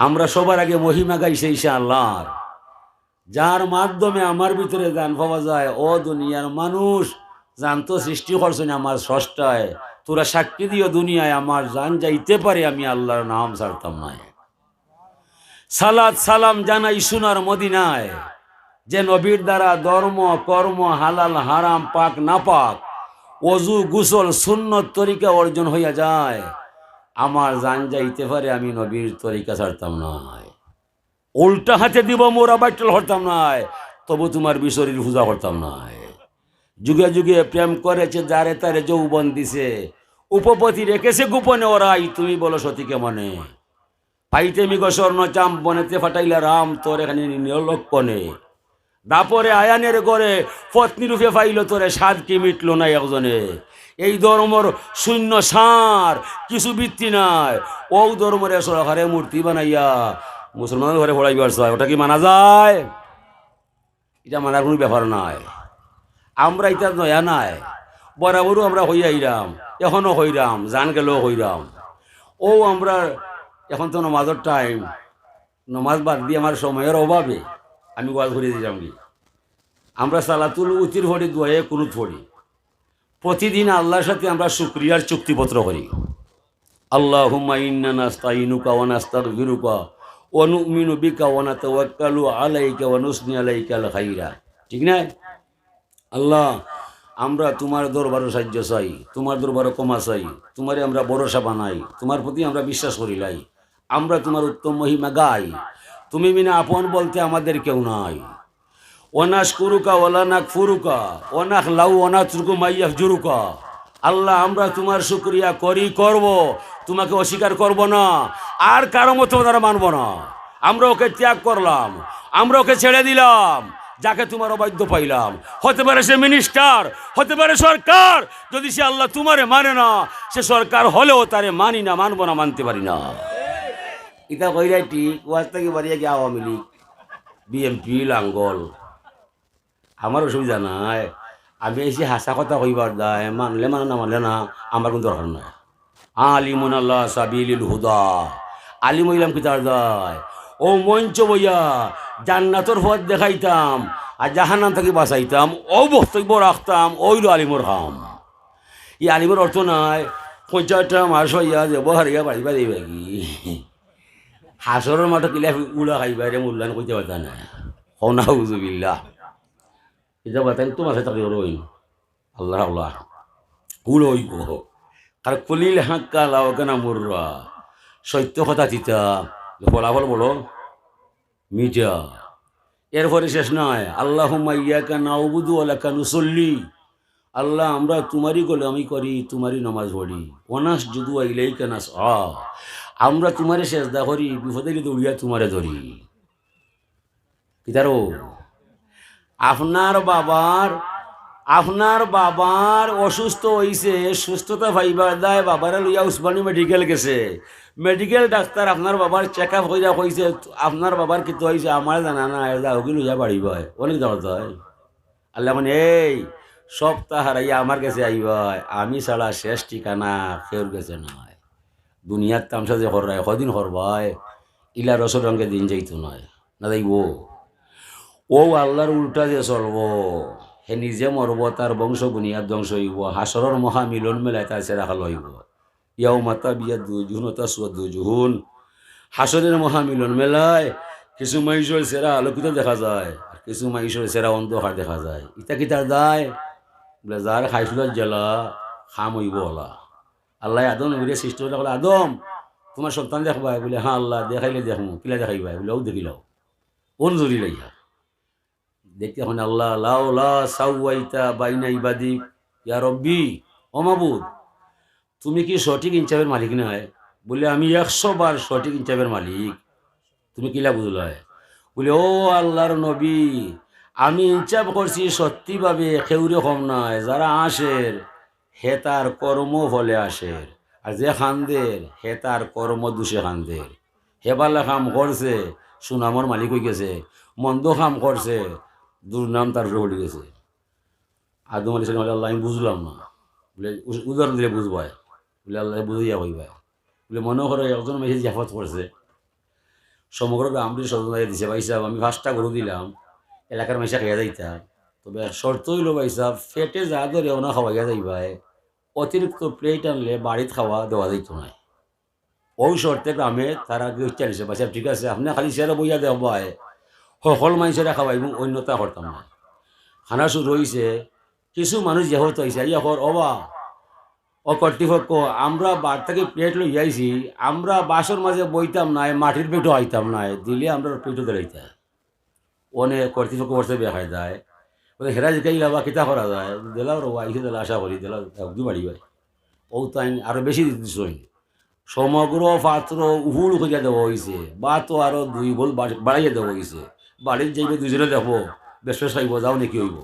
আমরা সবার আগে মহিমা গাইছে ঈশা আল্লাহর, যার মাধ্যমে আমার ভিতরে গান পাওয়া যায়। ও দুনিয়ার মানুষ, জানতো সৃষ্টি করছেন আমার স্রষ্টায়, তোরা সাক্ষী দিও দুনিয়ায় আমার জান যাইতে পারে আমি আল্লাহর নাম ছাড়তাম না। সালাত সালাম জানাই সোনার মদিনায়, যে নবীর দ্বারা ধর্ম কর্ম হালাল হারাম পাক না পাক অজু গুসল সুন্নত তরিকা অর্জন হইয়া যায়। আমার জান যাইতে পারে আমি নবীর তরিকা ছাড়তাম না। উল্টা হাতে দিব মোরা বাইটল হরতাম না, তবু তোমার বিশরীর পূজা করতাম না। যুগে যুগে প্রেম করেছে যারে তারে যৌবন দিছে, উপপতি রেখেছে গোপনে ওরাই, তুমি বলো সতীকে মনে। পাইতে মিগ স্বর্ণ চাম বনেতে ফাটাইলা রাম তোর এখানে নিরলক্ষণে। দাপরে আয়ানের গড়ে পত্নী রূপে পাইল তোরে, সাদ কি মিটল না একজনে। এই ধর্মর শূন্য সার কিছু বৃত্তি নাই, ও ধর্মরে সরকারে মূর্তি বানাইয়া মুসলমানের ঘরে পড়াইবার চায়, ওটা কি মানা যায়? এটা মানার কোনো ব্যাপার নাই। আমরা এটা নয়া নাই, বরাবরও আমরা হইয়াইরাম, এখনো হইরাম, জান গেলেও হইরাম। ও আমরা এখন তো নমাজের টাইম, নমাজ বাদ দিয়ে আমার সময়ের অভাবে আমি ওয়াজ ঘুরিয়ে দিলাম কি আমরা সালাতুল উতির ফড়ি দোয়ে কুনুত ফড়ি। প্রতিদিন আল্লাহর সাথে আমরা শুকরিয়ার চুক্তিপত্র করি। আল্লাহুম্মা ইন্না নাস্তাইনুকা ওয়া নাস্তাগফিরুকা ওয়া নু'মিনু বিকা ওয়া নাতাওয়াক্কালু আলাইকা ওয়া নুসনি আলাইকাল খাইরা। ঠিক না? আল্লাহ, আমরা তোমার দরবারও সাহায্য চাই, তোমার দরবারও ক্ষমা চাই, তোমারে আমরা ভরসা বানাই, তোমার প্রতি আমরা বিশ্বাস করিলাই, আমরা তোমার উত্তম মহিমা গাই। তুমি বিনা আপন বলতে আমাদের কেউ নাই। ওনাস কুরুকা ওলা নাক ফুরুকা ওনাক লাউ অনাথরুকু মাইয়াফ জুরুকা। আল্লাহ, আমরা তোমার শুকরিয়া করি, করব, তোমাকে অস্বীকার করব না, আর কারো মতো তারা মানব না। আমরা ওকে ত্যাগ করলাম, আমরা ওকে ছেড়ে দিলাম, যাকে তোমার অবাধ্য পাইলাম। হতে পারে সে মিনিস্টার, হতে পারে সরকার, যদি সে আল্লাহ তোমারে মানে না, সে সরকার হলেও তারে মানি না, মানব না, মানতে পারি না। এটা কইরাই ঠিক। ওয়াজ থেকে বাড়িয়ে গিয়ে আওয়ামী লীগ বিএমপি লাঙ্গল আমার অসুবিধা নাই। আমি এসে হাসা কথা কইবার দায়, মানলে মানে না মানলে না, আমার কোনো দরকার নাই। আলিমুন আল্লাহ সাবিলিল হুদা, আলিম হইলাম কি তার দায়? ও মঞ্চ বইয়া জান্নাতর পথ দেখাইতাম আর জাহান্নাম থেকে বাঁচাইতাম, ও বক্তব্য রাখতাম, ওইল আলিমর কাম। এই আলিমের অর্থ নাই 50টা মাস হইয়া ব্যবহারিয়া বাড়ি বাড়ি বাগি হাসরের মাঠে কিলা উড়া খাইবারে মূল্যায়ন করতে পারতা না। হনা হুজুবিল্লাহ, এটা বাতান তোমার সাথে রইন আল্লাহ আল্লাহ হুল হইব। আর কলিল হাক্কা লাওকানা মুররা, সত্য কথা চিতা ফলাফল বলো মিটা। এরপরে শেষ নয়। আল্লাহুম্মা ইয়াকা নাউবুদু ওয়া লাকা নুসাল্লি। আল্লাহ, আমরা তোমারই গোলামি করি, তোমারই নামাজ পড়ি। ওয়ানাসজুদু ওয়া ইলাইকা নাসআ, আমরা তোমারে সেজদা করি, বিপদে দৌড়িয়া তোমারে ধরি। কিতারো আপনার বাবার অসুস্থ হইছে, সুস্থতা ভাইবার দায় বাবারে লইয়া উসমানী মেডিকেল গেছে। মেডিকেল ডাক্তার আপনার বাবার চেক আপ হইয়া কইছে আপনার বাবার কিন্তু হয়েছে আমার জানা না, ওকে লইয়া বাড়িব অনেক দরদ হয়। আল্লাহ মানে এই সপ্তাহ হারাইয়া আমার কাছে আইবাই, আমি ছাড়া শেষ ঠিকানা কেউর কাছে নয়। দুনিয়ার তামসা যে হরায় কদিন হরবাই, ইলা রসর রঙে দিন যাইতো নয় না যাইব। ও আল্লাহর উল্টা যে চলব, হে নিজে মরব, তার বংশ বুনিয়াদ ধ্বংস হইব, হাসরের মহামিলন মেলায় তার সে রাখাল হইব। ইয়াও মাতা বিয়া দুজুহন তা সুয়াদ দুজুহন, হাসরের মহামিলন মেলায় কিছু মাইশর সেরা আলোকিত দেখা যায়, আর কিছু মাইশর সেরা অন্ধকার দেখা যায়। ইটা কি তার দায়? বলে যার খাইছিল জেলা খাম হইব হলা। আল্লাহ আদম নবীরে সৃষ্টি হলে বলে, আদম তোমার সন্তান দেখবাই? বলে হ্যাঁ আল্লাহ, দেখাইলে দেখমু। কিলা দেখাইবাই? বলে ও দেখিলাও ওন জরি লাইয়া দেখতে। এখন আল্লাহ লাউ লা সাওয়াইতা বাইনা ইবাদি ইয়া রব্বি, ও মাবুদ তুমি কি সঠিক ইনসাফের মালিক নয়? বলে আমি 100 বার সঠিক ইনসাফের মালিক। তুমি কিলা বুঝলাই? বলে ও আল্লাহর নবী, আমি ইনসাফ করছি সত্যিভাবে, কেউরে কম নয়। যারা আসের হে তার কর্ম ফলে আসের, আর যে খান্দের হে তার কর্ম দোষে খান্দের। হেবালা কাম করছে সুনামর মালিক হয়ে গেছে, মন্দ কাম করছে দুর্নাম তার রয়ে গেছে। আদম আলী সালাম আল্লাহ আমি বুঝলাম না। বলে উদাহরণ দিলে বুঝবাই? বলে আল্লাহ বুঝিয়া হইবাই। বলে মনে করো একজন মেসে জাফত করছে, সমগ্র গ্রামটি সজনায় দিছে ভাই সাহেব আমি 5টা গরু দিলাম এলাকার মেশা খেয়ে যাইতা তবে শর্ত হইল ভাই সাহেব ফেটে যা ধরে ওনা খাওয়াইয়া যাইবাই অতিরিক্ত প্লেট আনলে বাড়িত খাওয়া দেওয়া যাইত না ওই শর্তে গ্রামে তারা গিয়ে নিছে ভাই সাহেব ঠিক আছে আপনি খালি সেরা বইয়া দেওয়ায় সকল মানুষেরা খাওয়াইব অন্যতা করতাম না খানা শুরু হয়েছে কিছু মানুষ যেহেতু হয়েছে এখন অবা ও কর্তৃপক্ষ আমরা বার থেকে প্লেট লই যাইছি আমরা বাসর মাঝে বইতাম নাই মাটির পেটও আইতাম নাই দিলে আমরা পেটও দাঁড়াইতাম অনেক কর্তৃপক্ষ করতে দেখাই যায় বলে হেরা জিকাই লাবা কিতা করা যায় দিলাও রবা আইসে দিলে আশা করি দিলা দু বাড়ি ভাই ও তাই আরো বেশি দিচ্ছই সমগ্র পাত্র উহুল করিয়া দেওয়া হয়েছে বা তো আরো 2 গোল বাড়াইয়া দেওয়া হয়েছে বাড়ির যাইবে দুজনে দেখবো বেশ খাইব যাও নাকি হইব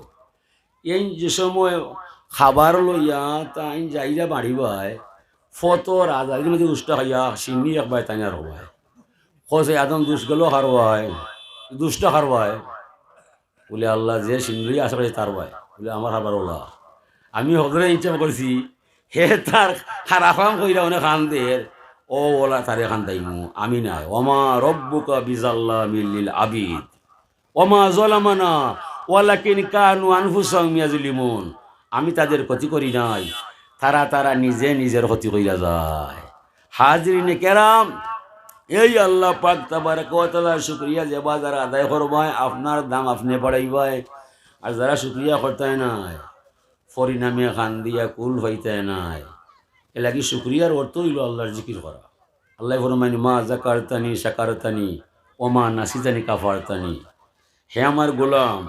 এই যে সময় খাবার লইয়া তাই যাইরা বাড়িবাই ফত রাজার মধ্যে দুষ্টা খাইয়া সিন্নি একবার তাই আর হবাই খসে একদম দুষ গেল হারবাই দুষ্টা হারবাই বলে আল্লাহ যে সিন্নি আশা করেছে তার ভাই বলে আমার হারবার ওলা আমি হজরে ইচ্ছা করছি হে তার খারাপাম কইরা অনেক খানদের ও ওলা তারে খান দাইমু আমি নাই ওমা রব্বুকা বিজাল্লা মিল্লিল আবিদ ওমা জলামানা ওয়ালাকিন কানু আনফুসাহুম ইয়াজলিমুন আমি তাদের ক্ষতি করি নাই তারা নিজে নিজের ক্ষতি কইরা যায় হাজরিনে কেরাম এই আল্লাহ পাক তাবারক ওয়া তাআলার শুকরিয়া যে যারা আদায় করবায় আপনার দাম আপনি বাড়াইবাই আর যারা শুকরিয়া করতে নাই পরিণামে খান দিয়া কুল হইতে নাই এ লাগি শুকরিয়ার অর্থ হইল আল্লাহর জিকির করা আল্লাহ ফরমাইন মা জাকারতানি শাকারতানি ওমা নাসিতানি কাফারতানি হে আমার গোলাম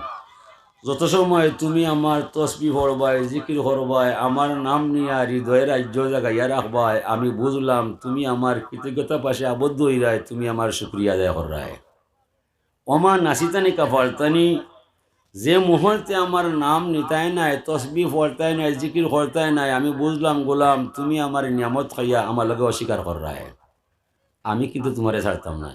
যত সময় তুমি আমার তসবি পড়বাই জিকির করবাই আমার নাম নিয়ে হৃদয়ের রাজ্য জাগাইয়া রাখবাই আমি বুঝলাম তুমি আমার কৃতজ্ঞতা পাশে আবদ্ধ হয়ে যায় তুমি আমার শুক্রিয়া আদায় করায় ওমা নাসিতানি কাফারতানি যে মুহূর্তে আমার নাম নিতায় নাই তসবি পড়তায় নাই জিকির করতায় নাই আমি বুঝলাম গোলাম তুমি আমার নিয়ামত খাইয়া আমার লগে অস্বীকার করায় আমি কিন্তু তোমারে ছাড়তাম না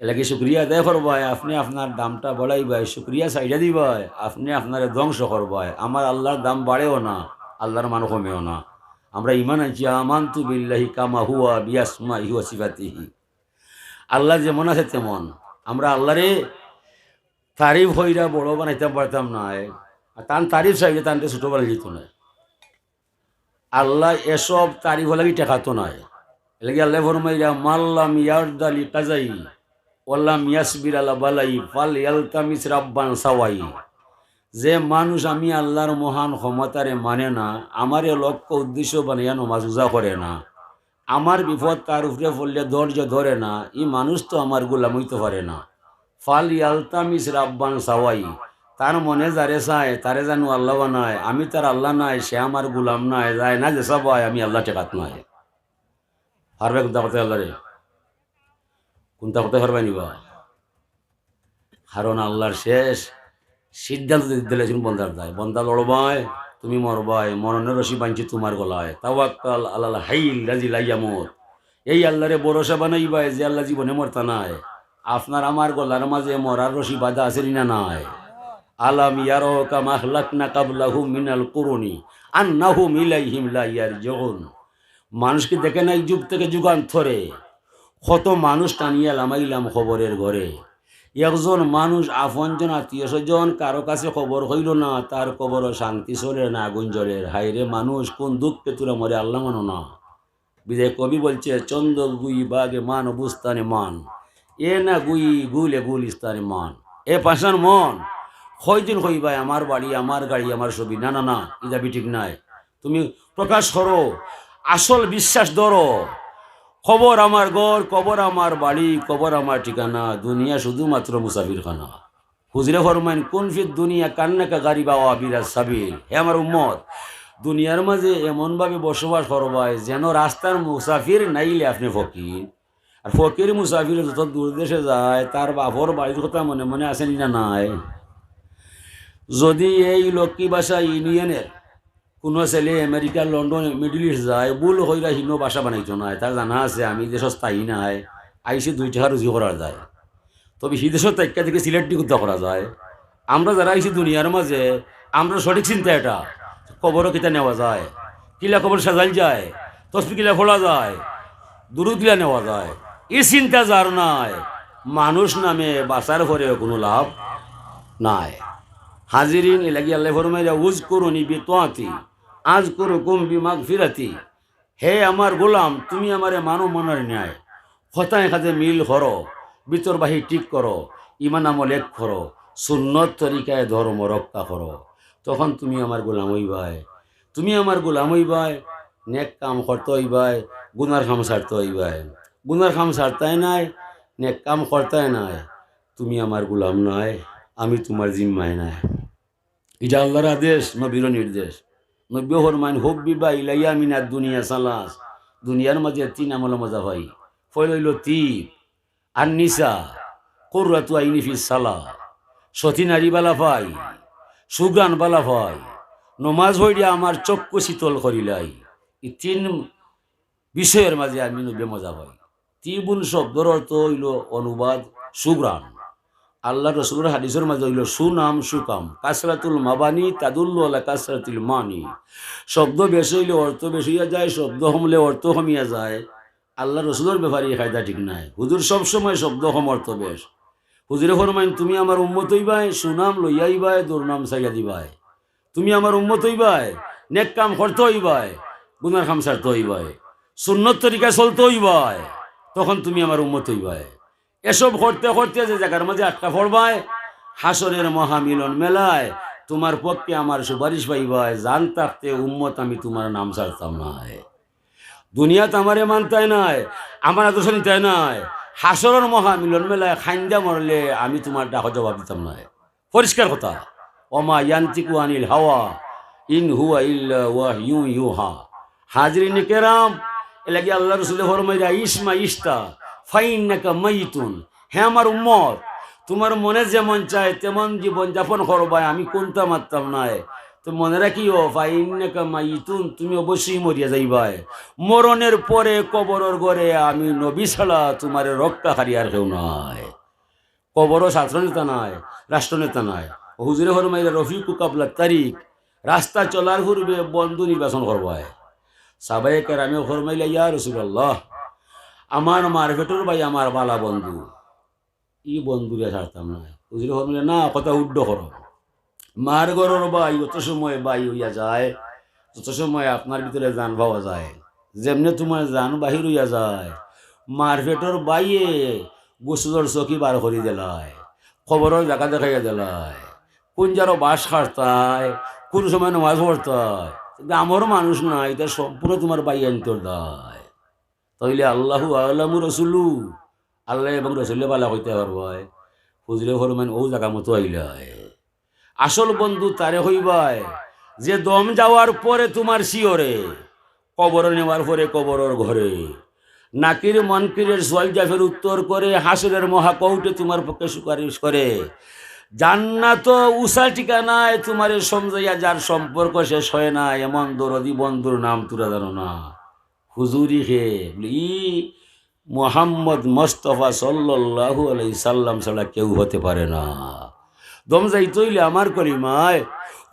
এলাকি শুক্রিয়া আদায় করবাই আপনি আপনার দামটা বাড়াইবাই শুক্রিয়া সাইডা দিবাই আপনি আপনার ধ্বংস করবাই আমার আল্লাহর দাম বাড়েও না আল্লাহর মান কমেও না আমরা ইমান আছি আমানতু বিল্লাহি কামা হুয়া বিয়াসমাইহি ওয়া সিফাতিহি আল্লাহ যেমন আছে তেমন আমরা আল্লাহরে তারিফ হইরা বড় বানাইতে পারতাম না আর তান তারিফ চাইলে তানকে ছোটো বানাই দিত না আল্লাহ এসব তারিফ লাগি টেকাতো নাই এলাকি আল্লাহ ফরমাইরা মাল্লাম ইয়ারদালি কাজাই ওয়াল্লাম ইয়াসবির আলা বালাই ফাল ইয়ালতামিস রাব্বান সাওয়াই যে মানুষ আমি আল্লাহর মহান ক্ষমতারে মানে না আমারে লক্ষ্য উদ্দেশ্য বানিয়া নমাজ উজা করে না আমার বিপদ তার উপরে পড়লে ধৈর্য ধরে না এই মানুষ তো আমার গোলাম হইতে পারে না ফাল ইয়ালতামিস রাব্বান সাওয়াই তার মনে যারে চায় তারে জানো আল্লাহ বানায় আমি তার আল্লাহ নাই সে আমার গোলাম নাই যায় না যে সবাই আমি আল্লাহ টেকাত নাই পারবে কোনটা করতে আল্লাহরে কোনটা করতে পারবে নিবা কারণ আল্লাহর শেষ সিদ্ধান্ত দিলে বন্দার দায় বন্দা লড়বায় তুমি মরবাই মরণের রশি বাঁধছি তোমার গলায় তাওয়াক্কাল আলাল হাইল রাজি লাইয়ামত এই আল্লাহরে ভরসা বানাইবাই যে আল্লাহ জীবনে মরতা নাই আপনার আমার গলার মাঝে মরার রশি বাঁধা আছে না নাই আলাম ইয়ারাকা মা খালাকনা কাবলাহুম মিনাল কুরুনি আন্নাহুম ইলাইহিম লা ইয়ারজিউন মানুষকে দেখে নাই যুগ থেকে যুগান্তরে কত মানুষ টানিয়া লামাইলাম খবরের ঘরে একজন মানুষ আপনজন আত্মীয় স্বজন কারো কাছে খবর হইল না তার কবরও শান্তি চলে না আগুন জ্বলের হাইরে মানুষ কোন দুঃখে তোরা মরে আল্লাহ মানো না বিজয় কবি বলছে চন্দ্র গুই বাগে মান বুস্তানে মান এ না গুই গুলে গুলিস্তানে মান এ পাশান মন কয়দিন কইবাই আমার বাড়ি আমার গাড়ি আমার ছবি না না না ইদাবি ঠিক নাই তুমি প্রকাশ করো আসল বিশ্বাস ধরো খবর আমার ঘর কবর আমার বাড়ি কবর আমার ঠিকানা দুনিয়া শুধুমাত্র মুসাফিরখানা হুজরে ফরমান কোন ফির দুনিয়া কান্নাকা গাড়ি বাবা বিরাজ সাবিল হে আমার উম্মত দুনিয়ার মাঝে এমনভাবে বসবাস করবাই যেন রাস্তার মুসাফির নাইলে আপনি ফকির আর ফকির মুসাফির যত দূর দেশে যায় তার বাপর বাড়ির কথা মনে মনে আসেনি না নাই যদি এই লক্ষ্মী ভাষা ইউনিয়নের কোনো ছেলে আমেরিকা লন্ডন মিডল ইস্ট যায় ভুল হইরা হীন বাসা বানাইতো নাই তার জানা আছে আমি দেশ স্থায়ী নাই আইসে 2 টাকা রুজি করা যায় তবে সেই দেশের তাইকা থেকে সিলেক্টি করতে করা যায় আমরা যারা আইসি দুনিয়ার মাঝে আমরা সঠিক চিন্তা এটা কবরও কিতা নেওয়া যায় কিলা কবর সাজাল যায় তসবি কিলা খোলা যায় দুরুদ কিলা নেওয়া যায় ই চিন্তা যার নাই, মানুষ নামে বাঁচার পরে কোনো লাভ নাই। হাজিরিন এলাকি আল্লাহ ফরমাইয়া উজ করুনি বিতোয়াতি আজ করু কুম বিমাগ ফিরাতি। হে আমার গোলাম, তুমি আমারে মানো মনের ন্যায়, হতায় খাতে মিল করো, ভিতর বাহি ঠিক করো, ইমান আমল এক করো, সুন্নত তরিকায় ধর্ম রক্ষা করো, তখন তুমি আমার গোলাম হইবাই। তুমি আমার গোলাম হইবাই, নেক কাম করতে হইবাই, গুনার কাম ছাড়তে হইবাই। গুনার কাম ছাড়তাই নাই, নেক কাম করতাই নাই, তুমি আমার গোলাম নাই, আমি তোমার জিম্মায় নাই। এটা আল্লাহর আদেশ, নবীর নির্দেশ। নব্বী ফরমান হব্বি বা ইলাইয়া মিনার দুনিয়া সালাস। দুনিয়ার মাঝে তিন আমল মজা হয়, ফল হইল তিব আর নিসা কুররাতু আইনি ফিস সালাহ। সতী নারী বালা পাই, সুগান বালা পাই, নমাজ হইয়া আমার চক্ষু শীতল করিলাই। এই তিন বিষয়ের মাঝে আমি নব্বী মজা পাই। তিবুল শব্দর অর্থ হইল অনুবাদ সুগ্রাণ। আল্লাহ রসুলের হাদিসের মাঝে হইল সুনাম সুকাম, কাসরাতুল মাবানি তাদুল্লু আলা কাসরাতুল মানি। শব্দ বেশি হইলে অর্থ বেশি হইয়া যায়, শব্দ কমলে অর্থ কমিয়া যায়। আল্লাহ রসুলের ব্যাপারে এই কায়দা ঠিক নাই। হুজুর সবসময় শব্দ কম অর্থ বেশ। হুজুরে ফরমাইন তুমি আমার উম্মত হইবাই, সুনাম লইয়াইবাই, দুর্নাম ছাইয়া দিবাই। তুমি আমার উম্মত হইবাই, নেক কাম করতে হইবাই, গুনার কাম ছাড়তে হইবাই, সুন্নত তরিকায় চলতে হইবাই, তখন তুমি আমার উম্মত হইবাই। এসব করতে করতে যে জায়গার মাঝে আটকা পড়বায়, হাসরের মহামিলন মেলায় তোমার পক্ষে আমার সুপারিশ পাইবাই। জান থাকতে উম্মত আমি তোমার নাম ছাড়তাম নাই। দুনিয়াতে আমারে মানতাই নাই, আমার আদর্শ নিতাই নাই। হাসরের মহামিলন মেলায় খাইন্দা মরলে আমি তোমার ডাক জবাব দিতাম নাই। পরিষ্কার কথা। ওমা ইয়ান্তিকু আনিল হাওয়া ইন হুয়া ইল্লা ওয়াহয়ু ইউহা। হাজরিন কেরাম, এলাকি আল্লাহ রসুলের ফরমাইয়া ইসমা ইস্তা ফাইন্নাকা মাইতুন। হে আমার উম্মত, তোমার মনে যেমন চায় তেমন জীবন যাপন করবাই, আমি কোনটা মারতাম নাই। তো মনে রাখিও ফাইন্নাকা মাইতুন, তুমি অবশ্যই মরিয়া যাইবাই। মরণের পরে কবরের ঘরে আমি নবী ছাড়া তোমার রক্ষাকারী আর কেউ নাই। কবরও ছাত্রনেতা নাই, রাষ্ট্রনেতা নাই। হুজুরে ফরমাইয়া রফিকু কাবলা তারিখ, রাস্তা চলার পূর্বে বন্ধু নির্বাচন করবায়। সাহাবায়ে কেরামে ফরমাইলা ইয়া রাসূলুল্লাহ, আমার মারফেটর ভাই আমার বালা বন্ধু, ই বন্ধুরে ছাড়তাম না। হুজুরে ফরমাইলা না, কথা উড্ড করো। মার গরর ভাই যত সময় ভাই হইয়া যায়, যত সময় আপনার ভিতরে জান পাওয়া যায়, যেমনে তোমার জান বাহির হইয়া যায়, মারফেটর বাইয়ে গোসলর চকি বার করি দিলায়, খবরের জায়গা দেখাইয়া দিলায়, কোন যারো বাস খাটতায়, কোন সময় নামাজ পড়তায়। আমার মানুষ নাই, এটা সম্পূর্ণ তোমার বাই আনতর দায়। তাইলে আল্লাহু আলামু রসুলু, আল্লাহ এবং রসুল্লে বালা কইতে পারবাই। হুজুরে ফরমান ও জায়গা মতো আইলায়। আসল বন্ধু তারে হইবাই যে দম যাওয়ার পরে তোমার শিওরে, কবর নেওয়ার পরে কবরের ঘরে নাকির মনকিরের সোয়াল জাফের উত্তর করে, হাসরের মহাকৌটে তোমার পক্ষে সুপারিশ করে। জান্নাত উষা ঠিকানায় তোমারে সমঝাইয়া যার সম্পর্ক শেষ হয় না, এমন দরদি বন্ধুর নাম তুরা জানো না। হুজুরি হে ই মোহাম্মদ মোস্তফা সাল্লাল্লাহু আলাইহি সাল্লাম ছাড়া কেউ হতে পারে না। দম যাইতে হইলে আমার কলিমায়,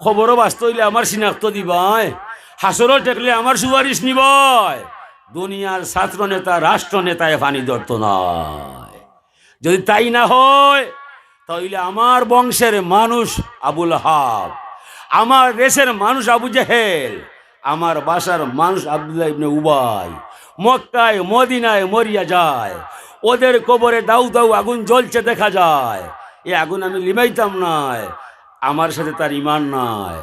খবরও বাঁচতে হইলে আমার চিনাক্ত দিবাই, হাসরও টেকলে আমার সুপারিশ নিবাই। দুনিয়ার ছাত্র নেতা রাষ্ট্র নেতায় ফানি ধরত নয়। যদি তাই না হয় তাইলে আমার বংশের মানুষ আবুল হাব, আমার দেশের মানুষ আবু জেহেল, আমার বাসার মানুষ আব্দুল্লাহ ইবনে উবাই মক্কায় মদিনায় মরিয়া যায়। ওদের কবরে দাউ দাউ আগুন জ্বলছে দেখা যায়। এ আগুন আমি লিমাইতাম নাই, আমার সাথে তার ইমান নাই,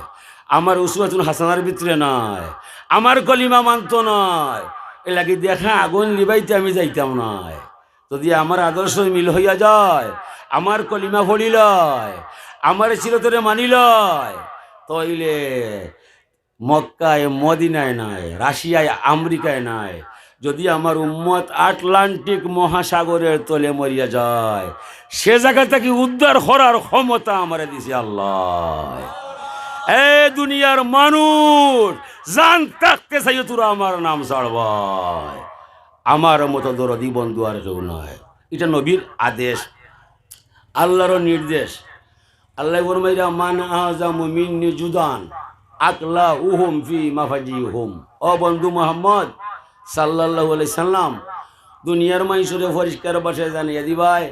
আমার উসওয়াতুল হাসানার ভিতরে নাই, আমার কলিমা মানত নাই। এ লাগি দেখা আগুন লিবাইতে আমি যাইতাম নাই। যদি আমার আদর্শ মিল হইয়া যায়, আমার কলিমা ফলিলয়, আমার চিরতরে মানিলয়, তইলে মক্কায় মদিনায় নাই, রাশিয়ায় আমেরিকায় নাই, যদি আমার উম্মত আটলান্টিক মহাসাগরের তলে মরিয়া যায়, সে জায়গা থেকে উদ্ধার করার ক্ষমতা আমারে দিছে আল্লাহ। এ দুনিয়ার মানুষ জান থাকতে চাই তোরা আমার নাম ছাড়বাই। আমার মতো দরদি বন্ধু আর কেউ নয়। এটা নবীর আদেশ, আল্লাহর নির্দেশ। আল্লাহ ফরমাইরা মান আযামু মিন্নি জুদান আকলা উহুম ফি মাফাজিহুম। ও বন্ধু মুহাম্মদ সাল্লাল্লাহু আলাইহি সাল্লাম, দুনিয়ার মানুষরে পরিষ্কার ভাষায় জানিয়ে দিবাই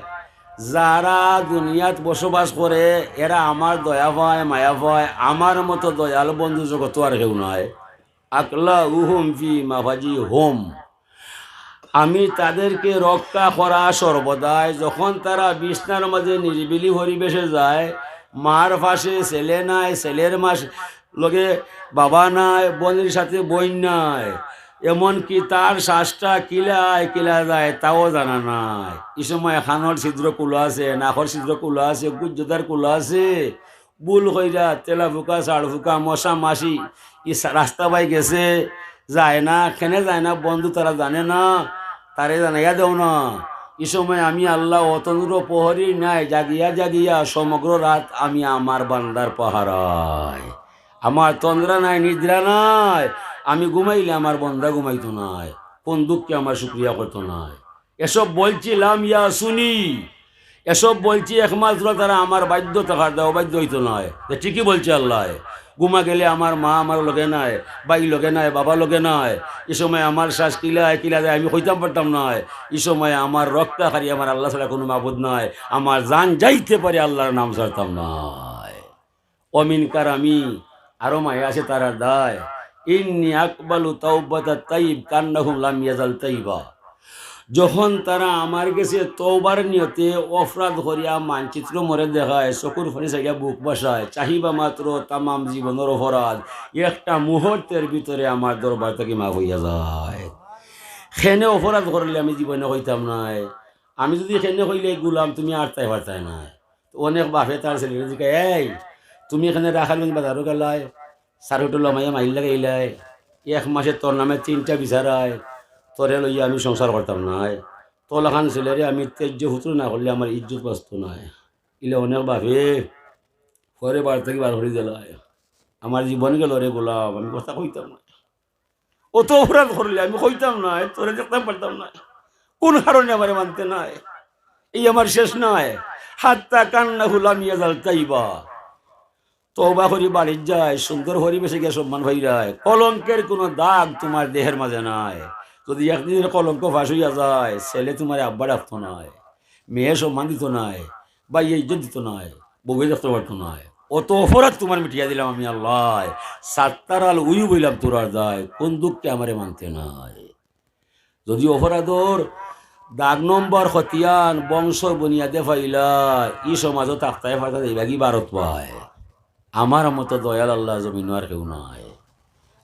যারা দুনিয়াত বসবাস করে এরা আমার দয়া পায় মায়া পায়, আমার মতো দয়াল বন্ধু জগত আর কেউ নয়। আকলা উহুম ফি মাফাজি হোম, আমি তাদেরকে রক্ষা করা সর্বদাই। যখন তারা বিছনার মাঝে নিরিবিলি পরিবেশে যায়, মার পাশে ছেলে নাই, ছেলের মাস লগে বাবা নাই, বোনের সাথে বোন নাই, এমনকি তার শ্বাসটা কিলা যায় তাও জানা নাই। এই সময় খানোর ছিদ্র কুলো আছে, নাকর ছিদ্র কুলো আছে, গুজ্জদার কুলো আছে, বুল কইরা তেলা ফুকা চাড় ফুকা মশা মাসি রাস্তা পাই গেছে, যায় না, খেনে যায় না, বন্ধু তারা জানে না, তারে জানাইয়া দেও না। এই সময় আমি আল্লাহ অতন্দ্র প্রহরী নাই, জাগিয়া জাগিয়া সমগ্র রাত আমি আমার বান্দার পাহারায়। আমার তন্দ্রা নাই, নিদ্রা নাই, আমি ঘুমাইলে আমার বন্দা ঘুমাইতো নাই, কোন দুঃখকে আমার শুক্রিয়া করতো নাই। এসব বলছিলাম ইয়া শুনি, এসব বলছি একমাত্র তারা আমার বাধ্য থাকার দেয়, অবাধ্য হইতো নয়। ঠিকই বলছে আল্লাহ, ঘুমা গেলে আমার মা আমার লগে নাই, বাই লগে নাই, বাবা লগে নাই, এ সময় আমার শ্বাস কিলা যায় আমি কইতাম পারতাম নয়। এই সময় আমার রক্তাকারী আমার আল্লাহ ছাড়া কোনো মাবুদ নয়, আমার জান যাইতে পারে আল্লাহর নাম ছাড়তাম নয়। অমিনকার আমি আরো মায়া আছে তারা দায়, ইন্নি আকবালু তাওবাতা তাইব কান্নাহুম লাম ইয়াজাল তাইবা। যখন তারা আমার কাছে তওবার নিয়তে অপরাধ করিয়া মানচিত্র মরে দেখায়, চকুর ফানি চাইয়া বুক বসায়, চাহিবা মাত্র তামাম জীবনের অপরাধ একটা মুহূর্তের ভিতরে আমার দরবার থেকে মাফ হইয়া যায়। খেনে অপরাধ করলে আমি জীবনে হইতাম নাই, আমি যদি খেনে হইলে গুলাম তুমি আটতাই পারতাই নাই। অনেক বাপে তার ছেলে জিকে, এই তুমি এখানে রাখালেন বাজারও গেলায়, সারুটুল্লা মাইয়া মাইল লাগে ইলাই, এক মাসে তোর নামে 3টা বিচারায়, তোরে লইয়া আমি সংসার করতাম নাই, তোলাখান ছেলেরে আমি তেজ্য হুতুর না করলে আমার ইজ্জত বাঁচত নাই। ইলে অনেক বাপে পরে বার থেকে বার করে দিলায়, আমার জীবন গেল রে গোলাম, আমি কথা কইতাম না, অত অপরাধ করলে আমি কইতাম নাই, তোরে দেখতাম পারতাম না, কোন কারণে আমার মানতে নাই, এই আমার শেষ নয়। হাত্তা কান্না হুলাম ইয়াজাল তাইবা, তওবা করি বাড়ির যায়, সুন্দর পরিবেশে গিয়ে সম্মান ভাইরায়, কলঙ্কের কোনো দাগ তোমার দেহের মাঝে নাই। যদি একদিনের কলঙ্ক ফাঁস হইয়া যায়, ছেলে তোমার আব্বা ডাকতো নয়, মেয়ে সম্মান দিত নাই, বা ইজ্জত দিত নাই, বউয়ে দেখতে পারতো নয়, অত অপরাধ তোমার মিটিয়া দিলাম আমি আল্লাহ, সাত্তার আল উই বইলাম তোরার দায়, কোন দুঃখকে আমারে মানতে নাই। যদি অপরাধর দাগ নম্বর খতিয়ান বংশ বুনিয়াদে ফাইলা, ই সমাজত আখতায় ফাটা এইভাগই ভারত পায়। আমার মতো দয়াল আল্লাহ জমিন আর কেউ নাই।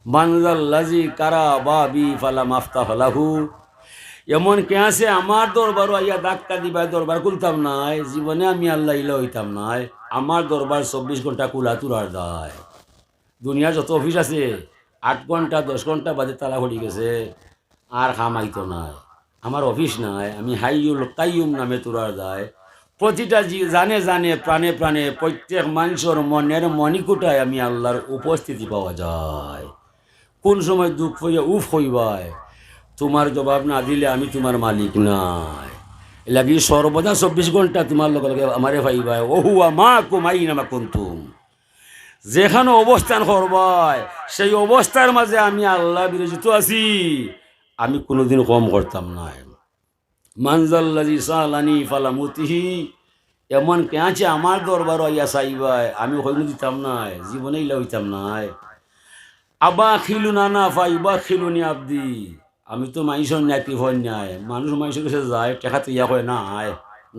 মানজাল্লাজি কারা বাবি ফালা মাফতা ফালাহু, এমন কে আছে আমার দরবার আইয়া ধাক্কা দিবা, দরবার খুলতাম নাই, জীবনে আমি আল্লাহ ইলা হইতাম নাই। আমার দরবার 24 ঘন্টা কুলা তুরার দায়। দুনিয়ার যত অফিস আছে 8 ঘন্টা 10 ঘন্টা বাদে তালা হয়ে গেছে, আর খামাইতো নাই। আমার অফিস নাই, আমি হাইয়ুল কাইয়ুম নামে তুরার দায়। প্রতিটা জানে জানে প্রাণে প্রাণে প্রত্যেক মানুষের মনের মণিকুটায় আমি আল্লাহর উপস্থিতি পাওয়া যায়। কোন সময় দুঃখ হইয়া উফ হইবায়, তোমার জবাব না দিলে আমি তোমার মালিক নাই। লাগি সর্বদা 24 ঘন্টা তোমার লগে লগে আমারে ভাইবায়, ওহুয়া মা কুমাই নামা কুন্তুম, যেখানে অবস্থান করবায় সেই অবস্থার মাঝে আমি আল্লাহ বিরজিত আছি, আমি কোনোদিন কম করতাম না। মানজাল্লাজি সালানি ফালামুতিহি, এমন কে আছে আমার দরবার আইয়া চাইবাই, আমি হইল দিতাম নাই, জীবনে ইলা হইতাম নাই। আবা খিলু নানা ফাইবা খিলুনি আব্দি, আমি তো মানুষের ন্যাতি হয় নাই, মানুষ মানুষের কাছে যায় টেকাতে ইয়া হয় নাই,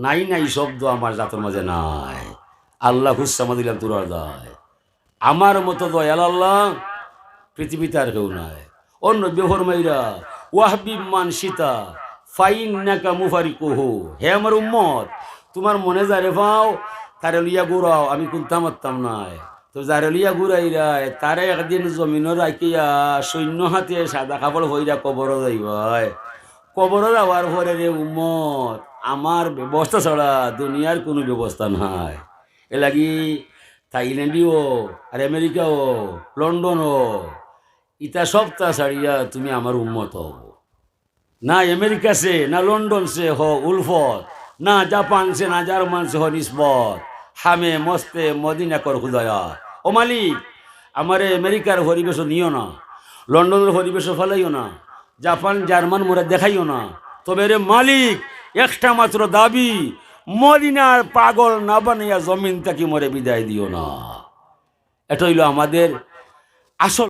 নাই নাই শব্দ আমার জাতের মাঝে নাই। আল্লাহ হুসামা দিলাম তোর দায়, আমার মতো দয়াল আল্লাহ পৃথিবীতে আর কেউ নাই। অন্য বেহর মাইরা ওয়াহবিব মান সীতা ফাইন নাকা মুফারি কহু, হে আমার উম্মত, তোমার মনে যারে পাও তারে লিয়া ঘুরাও, আমি কোনটা মারতাম নাই। তো যারে লিয়া ঘুরাই রায় তারে একদিন জমিনের রাখিয়া সৈন্য হাতে সাদা কাপড় হইরা কবর যাইবাই। কবর যাওয়ার পরে রে উম্মত, আমার ব্যবস্থা ছাড়া দুনিয়ার কোনো ব্যবস্থা নাই। এ লাগি থাইল্যান্ডও আর আমেরিকাও লন্ডনও ইটা সপ্তাহ ছাড়িয়া তুমি আমার উম্মত হও। না আমেরিকা সে না লন্ডন সে हो उल्फत, ना जापान से ना जर्मन से हो निस्बत, हामे मस्ते मदिना कर खुदाया। ও মালিক, আমারে আমেরিকার পরিবেশ নিও না, লন্ডনের পরিবেশ ফেলাইও না, জাপান জার্মান মোরা দেখাইও না, তবে রে মালিক একটা মাত্র দাবি, মদিনার পাগল না বানাইয়া জমিন থেকে মরে বিদায় দিও না। এটা হইল আমাদের আসল